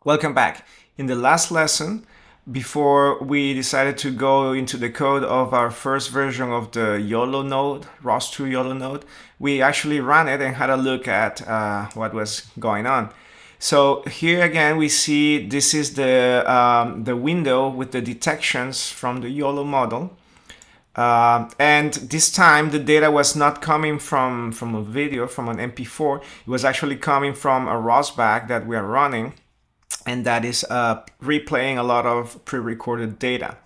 Welcome back. In the last lesson, before we decided to go into the code of our first version of the YOLO node, ROS2 YOLO node, we actually ran it and had a look at what was going on. So here again, we see this is the window with the detections from the YOLO model. And this time the data was not coming from a video, from an MP4. It was actually coming from a ROS back that we are running, and that is replaying a lot of pre-recorded data.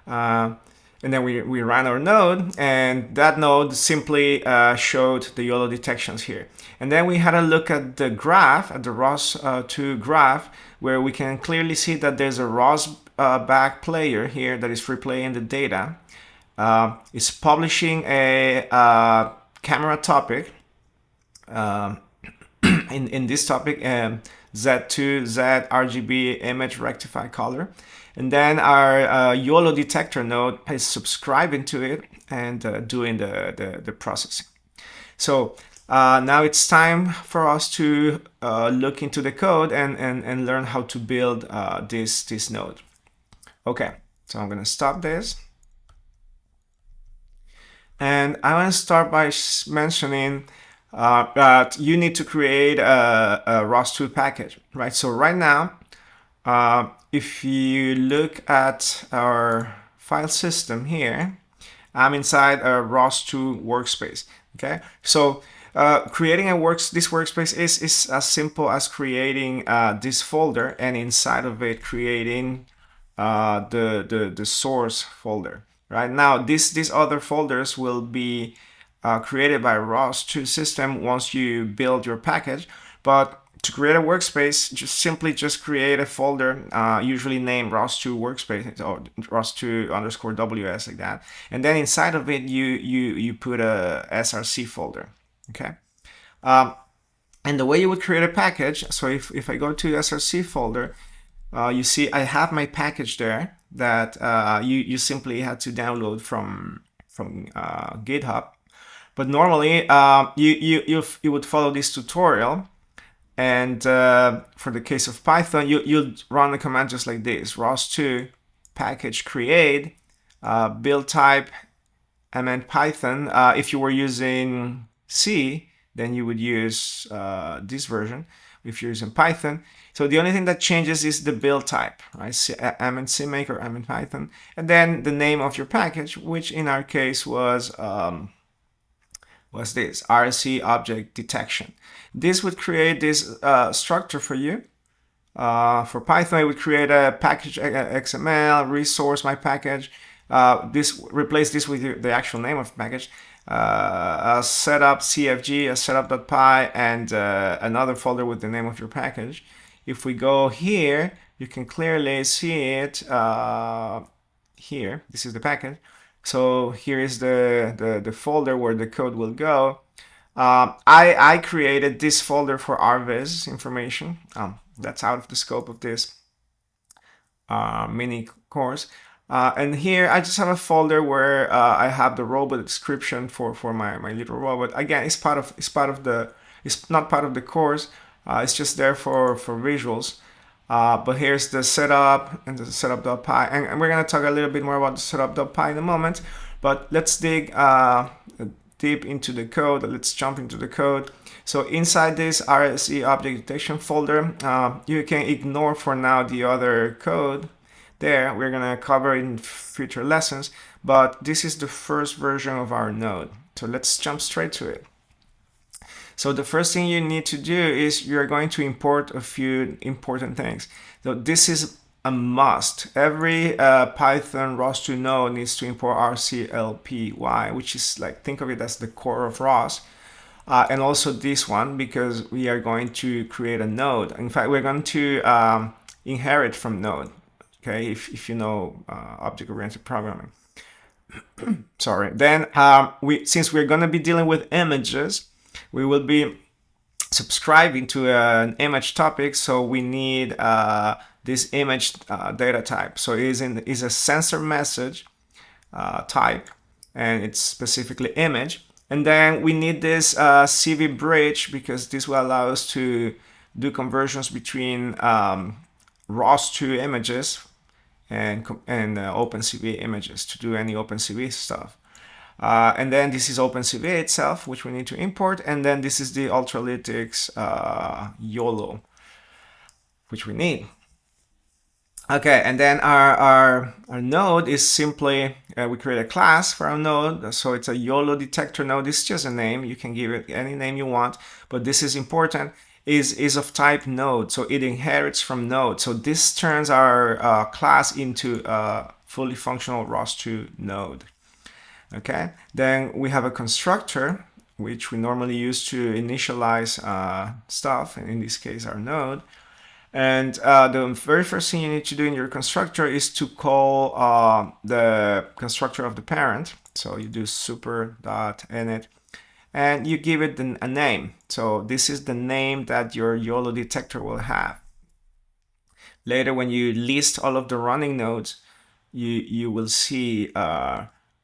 And then we ran our node, and that node simply showed the YOLO detections here. And then we had a look at the graph, at the ROS2 graph, where we can clearly see that there's a ROS back player here that is replaying the data. It's publishing a camera topic. In this topic, Z2 Z RGB image rectify color, and then our YOLO detector node is subscribing to it and doing the processing. So now it's time for us to look into the code and learn how to build this node. Okay, so I'm going to stop this. And I want to start by mentioning that you need to create a ROS2 package, right? So right now, if you look at our file system here, I'm inside a ROS2 workspace, okay? So creating this workspace is as simple as creating this folder, and inside of it creating the source folder. Right now, these other folders will be created by ROS2 system once you build your package. But to create a workspace, just create a folder, usually named ROS2 workspace or ROS2_WS, like that. And then inside of it, you put a SRC folder, okay? And the way you would create a package, so if I go to SRC folder, you see I have my package there that you simply had to download from GitHub. But normally you would follow this tutorial, and for the case of Python, you'll run a command just like this: ROS2 package create build type and Python. If you were using C, then you would use this version. If you're using Python, so the only thing that changes is the build type, right? CMake or Python, and then the name of your package, which in our case was this RC object detection. This would create this structure for you. For Python, it would create a package XML resource my package. Replace this with the actual name of the package. A setup CFG, a setup.py, and another folder with the name of your package. If we go here, you can clearly see it here. This is the package. So here is the folder where the code will go. I created this folder for RViz information. That's out of the scope of this mini course. And here I just have a folder where I have the robot description for my little robot. Again, it's not part of the course. It's just there for visuals. But here's the setup and the setup.py, and we're gonna talk a little bit more about the setup.py in a moment. But let's dig deep into the code. Let's jump into the code. So inside this RSE object detection folder, you can ignore for now the other code there. We're gonna cover in future lessons, but this is the first version of our node. So let's jump straight to it. So the first thing you need to do is you're going to import a few important things. So this is a must. Every Python ROS2 node needs to import RCLPY, which is like, think of it as the core of ROS. And also this one, because we are going to create a node. In fact, we're going to inherit from node. Okay, if you know object-oriented programming. Sorry. Then since we're going to be dealing with images, we will be subscribing to an image topic, so we need this image data type. So it is a sensor message type, and it's specifically image. And then we need this CV bridge, because this will allow us to do conversions between ROS2 images and OpenCV images to do any OpenCV stuff. And then this is OpenCV itself, which we need to import. And then this is the Ultralytics YOLO, which we need. Okay, and then our node is simply, we create a class for our node. So it's a YOLO detector node. It's just a name. You can give it any name you want, but this is important, is of type node. So it inherits from node. So this turns our class into a fully functional ROS2 node. Okay, then we have a constructor, which we normally use to initialize stuff, and in this case, our node. And the very first thing you need to do in your constructor is to call the constructor of the parent. So you do super.init, and you give it a name. So this is the name that your YOLO detector will have. Later, when you list all of the running nodes, you will see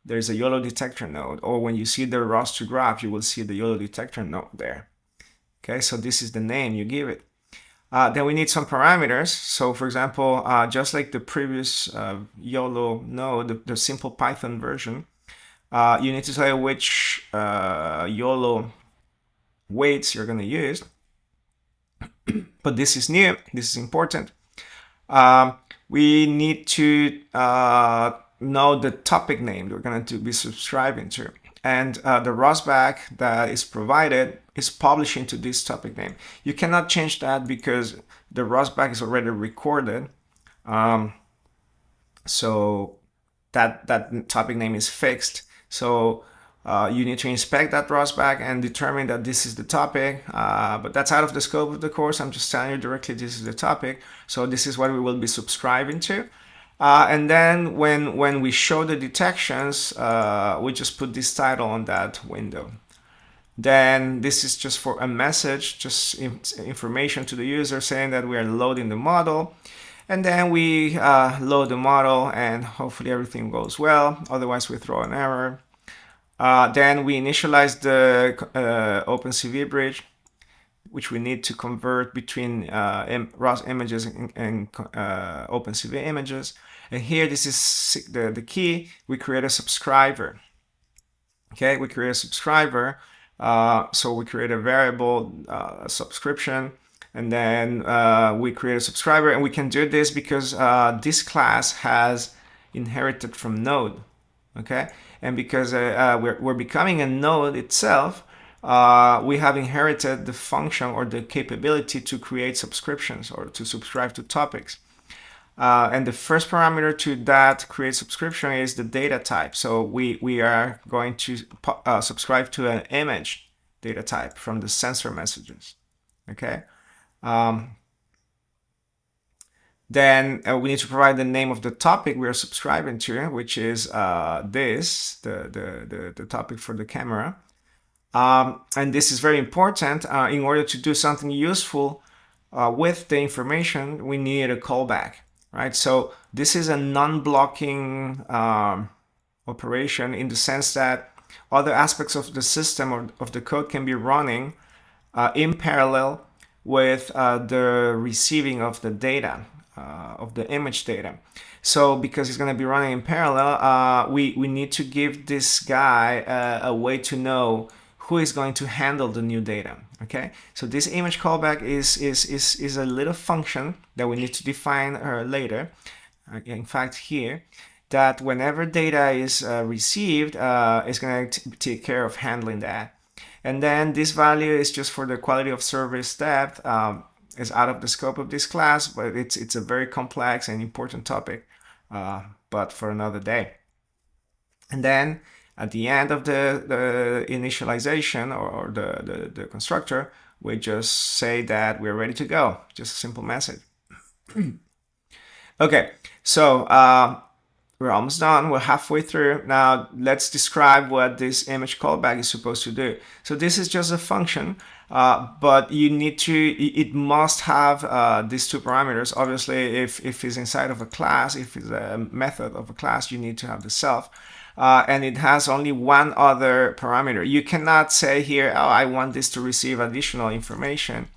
there's a YOLO detector node, or when you see the ROS2 graph, you will see the YOLO detector node there. Okay, so this is the name you give it. Then we need some parameters. So for example, just like the previous YOLO node, the simple Python version, you need to tell which YOLO weights you're going to use. But this is new, this is important. We need to know the topic name we're going to be subscribing to. And the ROS-back that is provided is published into this topic name. You cannot change that because the ROS-back is already recorded. So that topic name is fixed. So you need to inspect that ROS-back and determine that this is the topic. But that's out of the scope of the course. I'm just telling you directly this is the topic. So this is what we will be subscribing to. And then when we show the detections, we just put this title on that window. Then this is just for a message, just information to the user saying that we are loading the model. And then we load the model and hopefully everything goes well. Otherwise, we throw an error. Then we initialize the OpenCV bridge, which we need to convert between ROS images and OpenCV images. And here, this is the key. We create a subscriber. Okay, we create a subscriber. So we create a variable subscription, and then we create a subscriber. And we can do this because this class has inherited from node. Okay, and because we're becoming a node itself, we have inherited the function or the capability to create subscriptions or to subscribe to topics. And the first parameter to that create subscription is the data type. So we are going to subscribe to an image data type from the sensor messages. Okay. Then we need to provide the name of the topic we are subscribing to, which is the topic for the camera. And this is very important. In order to do something useful with the information, we need a callback, right? So this is a non-blocking operation in the sense that other aspects of the system or of the code can be running in parallel with the receiving of the data, of the image data. So because it's going to be running in parallel, we need to give this guy a way to know who is going to handle the new data. Okay, so this image callback is a little function that we need to define later. In fact, here, that whenever data is received, it's going to take care of handling that. And then this value is just for the quality of service depth. Is out of the scope of this class, but it's a very complex and important topic, but for another day. And then at the end of the initialization or the constructor, we just say that we're ready to go. Just a simple message. Okay, so we're almost done. We're halfway through. Now let's describe what this image callback is supposed to do. So this is just a function, but you need to, it must have these two parameters. Obviously, if it's inside of a class, if it's a method of a class, you need to have the self. And it has only one other parameter. You cannot say here, oh, I want this to receive additional information.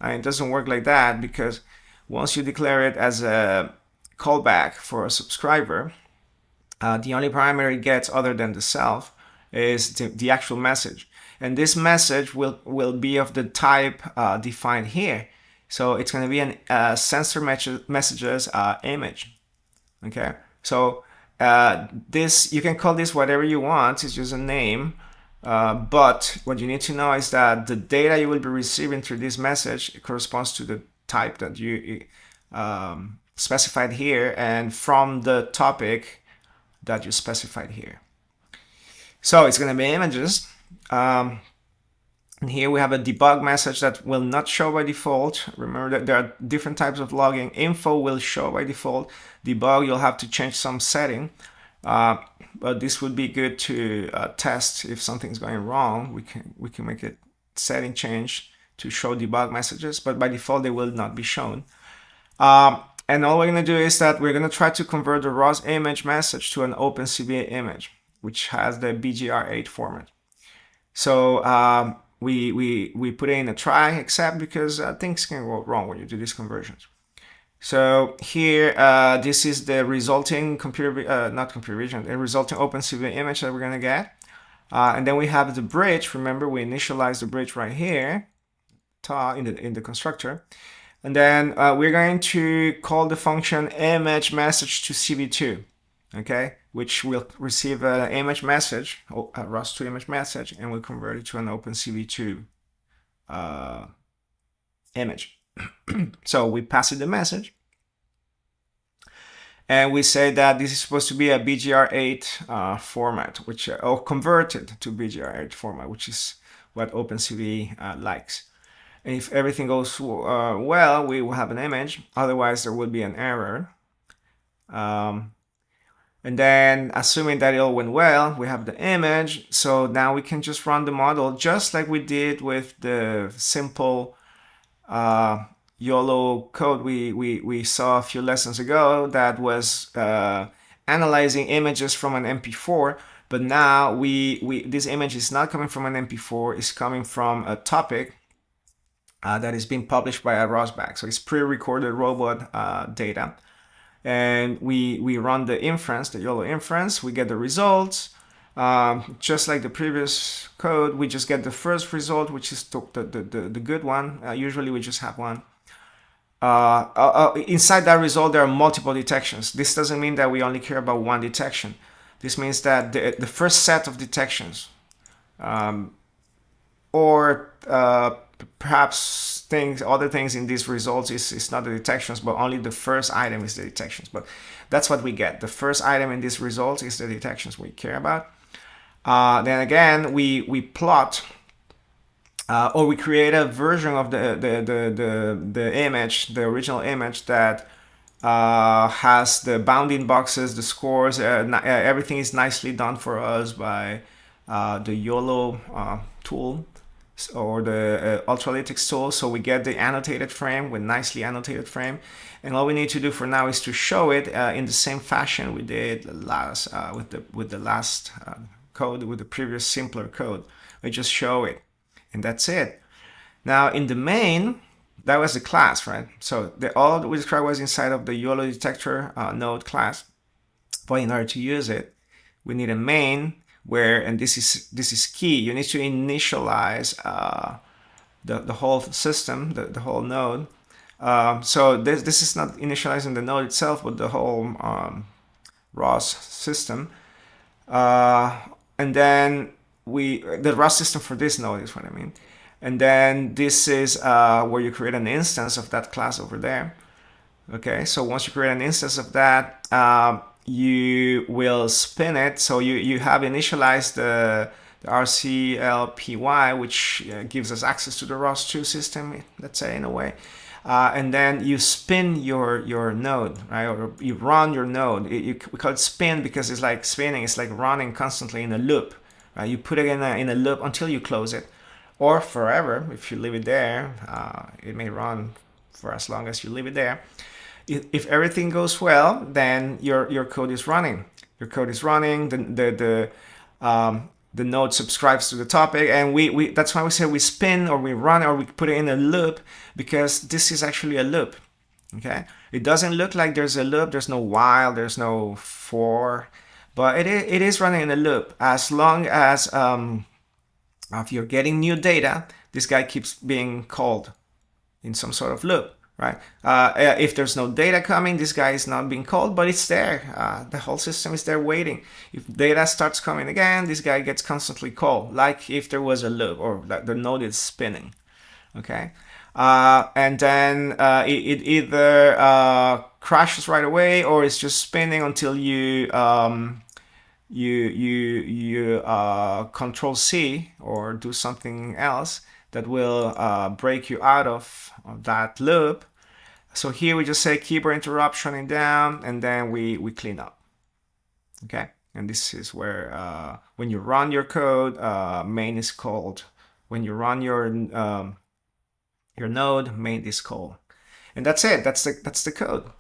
It doesn't work like that because once you declare it as a callback for a subscriber, the only parameter it gets other than the self is the actual message. And this message will be of the type defined here. So it's going to be an sensor messages image. Okay, so this, you can call this whatever you want, it's just a name. But what you need to know is that the data you will be receiving through this message corresponds to the type that you specified here and from the topic that you specified here. So it's going to be images. And here we have a debug message that will not show by default. Remember that there are different types of logging. Info will show by default. Debug, you'll have to change some setting. But this would be good to test if something's going wrong. We can make a setting change to show debug messages, but by default they will not be shown. And all we're going to do is that we're going to try to convert the ROS image message to an OpenCV image, which has the BGR8 format. So we put in a try except because things can go wrong when you do these conversions. So here, this is the resulting not computer vision, the resulting OpenCV image that we're going to get. And then we have the bridge. Remember, we initialize the bridge right here in the constructor. And then we're going to call the function image message to CV2, okay, which will receive an image message, a ROS2 image message, and we'll convert it to an OpenCV2 image. So we pass it the message, and we say that this is supposed to be a BGR8 format, which or converted to BGR8 format, which is what OpenCV likes. And if everything goes well, we will have an image. Otherwise, there will be an error. And then, assuming that it all went well, we have the image. So now we can just run the model just like we did with the simple YOLO code we saw a few lessons ago that was analyzing images from an MP4. But now this image is not coming from an MP4, it's coming from a topic that is being published by a ROS bag. So it's pre-recorded robot data. And we run the inference, the YOLO inference, we get the results. Just like the previous code, we just get the first result, which is the good one. Usually we just have one. Inside that result, there are multiple detections. This doesn't mean that we only care about one detection. This means that the first set of detections, or perhaps other things in these results is not the detections, but only the first item is the detections. But that's what we get. The first item in these results is the detections we care about. Then again, we plot or we create a version of the image, the original image that has the bounding boxes, the scores, everything is nicely done for us by the YOLO tool or the Ultralytics tool. So we get the annotated frame with nicely annotated frame, and all we need to do for now is to show it in the same fashion we did last with the last code, with the previous simpler code. We just show it, and that's it. Now in the main, that was the class, right? So all that we described was inside of the YOLO detector node class. But in order to use it, we need a main where, and this is key, you need to initialize the whole system, the whole node. So this is not initializing the node itself, but the whole ROS system. And then the ROS system for this node is what I mean. And then this is where you create an instance of that class over there. Okay, so once you create an instance of that, you will spin it. So you have initialized the RCLPY, which gives us access to the ROS2 system, let's say, in a way. And then you spin your node, right? Or you run your node. We call it spin because it's like spinning. It's like running constantly in a loop, right? You put it in a loop until you close it, or forever. If you leave it there, it may run for as long as you leave it there. If everything goes well, then your code is running. Your code is running. The node subscribes to the topic, and we that's why we say we spin or we run or we put it in a loop, because this is actually a loop. Okay, it doesn't look like there's a loop, there's no while, there's no for, but it is running in a loop. As long as if you're getting new data, this guy keeps being called in some sort of loop, right? If there's no data coming, this guy is not being called, but it's there. The whole system is there waiting. If data starts coming again, this guy gets constantly called, like if there was a loop or like the node is spinning, okay? And then it either crashes right away or it's just spinning until you Control C or do something else that will break you out of that loop. So here we just say keyboard interrupt running down, and then we clean up. Okay, and this is where when you run your code, main is called. When you run your node, main is called, and that's it. That's the code.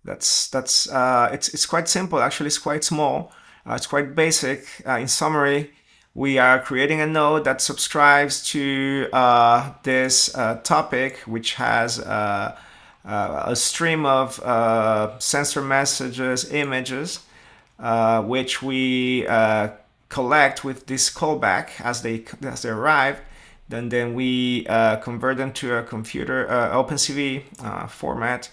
It's quite simple. Actually, it's quite small. It's quite basic. In summary, we are creating a node that subscribes to this topic, which has a stream of sensor messages, images, which we collect with this callback as they arrive. Then we convert them to a computer OpenCV format.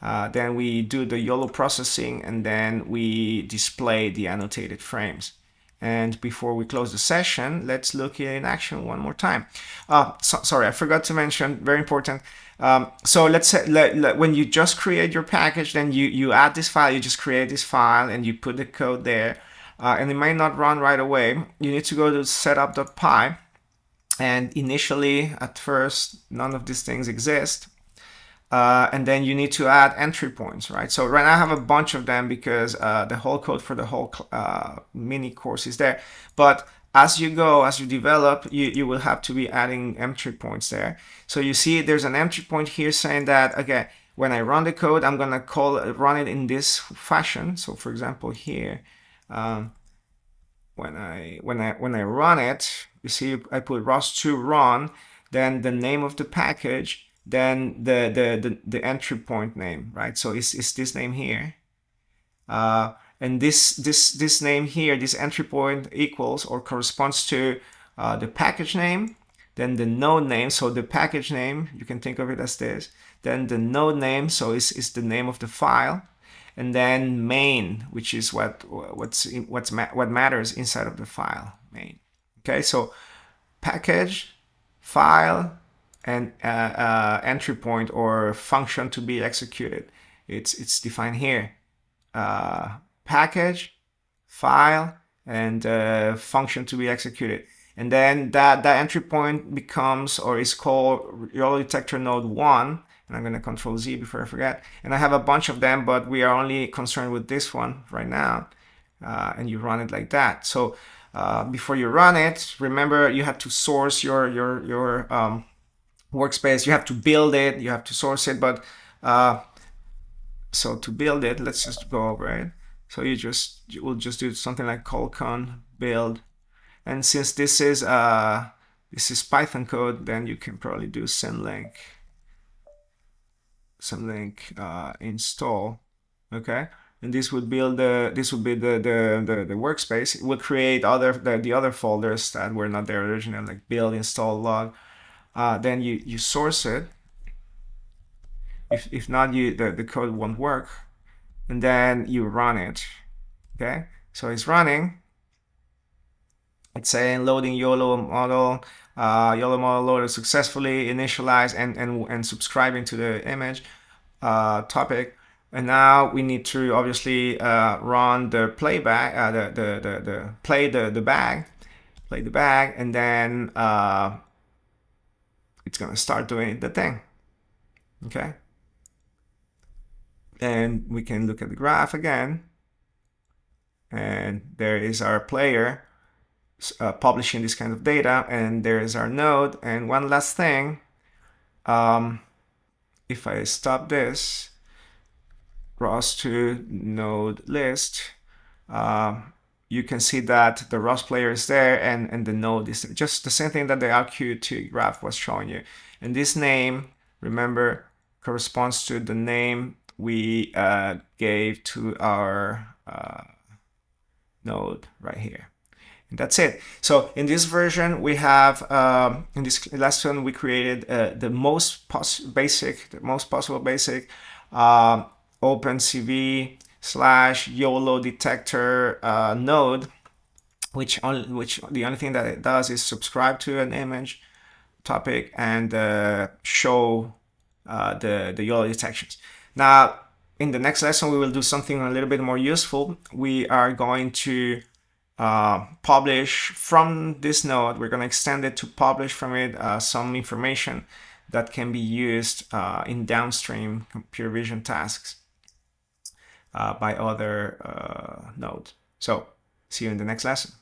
Then we do the YOLO processing, and then we display the annotated frames. And before we close the session, let's look in action one more time. Sorry, I forgot to mention, very important. So let's say when you just create your package, then you add this file, you just create this file and you put the code there. And it might not run right away. You need to go to setup.py. And initially, at first, none of these things exist. And then you need to add entry points, right? So right now I have a bunch of them because the whole code for the whole mini course is there. But as you go, as you develop, you will have to be adding entry points there. So you see there's an entry point here saying that, okay, when I run the code, I'm gonna run it in this fashion. So for example, here, when I run it, you see I put ROS2 run, then the name of the package, then the entry point name, right? So it's this name here, and this name here, this entry point equals or corresponds to the package name, then the node name. So the package name, you can think of it as this. Then the node name, so it's the name of the file, and then main, which is what matters inside of the file, main. Okay, so package, file, and entry point or function to be executed. It's defined here. Package, file, and function to be executed. And then that entry point becomes or is called YOLO detector node 1. And I'm going to Control Z before I forget. And I have a bunch of them, but we are only concerned with this one right now. And you run it like that. So before you run it, remember you have to source your workspace. You have to build it. You have to source it. But so to build it, let's just go over it. So you will just do something like colcon build. And since this is Python code, then you can probably do symlink install. Okay, and this would build the workspace. It will create the other folders that were not there originally, like build, install, log. Then you source it. If not, the code won't work, and then you run it. Okay, so it's running. It's saying loading YOLO model. YOLO model loaded successfully, initialized and subscribing to the image topic. And now we need to obviously run the playback, play the bag, and then it's gonna start doing the thing. Okay, and we can look at the graph again, and there is our player publishing this kind of data, and there is our node. And one last thing, if I stop this ROS2 node list, you can see that the ROS player is there and the node is just the same thing that the RQ2 graph was showing you. And this name, remember, corresponds to the name we gave to our node right here. And that's it. So in this version, we have, in this lesson, we created the most possible basic OpenCV/YOLO detector node, which the only thing that it does is subscribe to an image topic and show the YOLO detections. Now, in the next lesson, we will do something a little bit more useful. We are going to publish from this node. We're going to extend it to publish from it some information that can be used in downstream computer vision tasks by other nodes. So see you in the next lesson.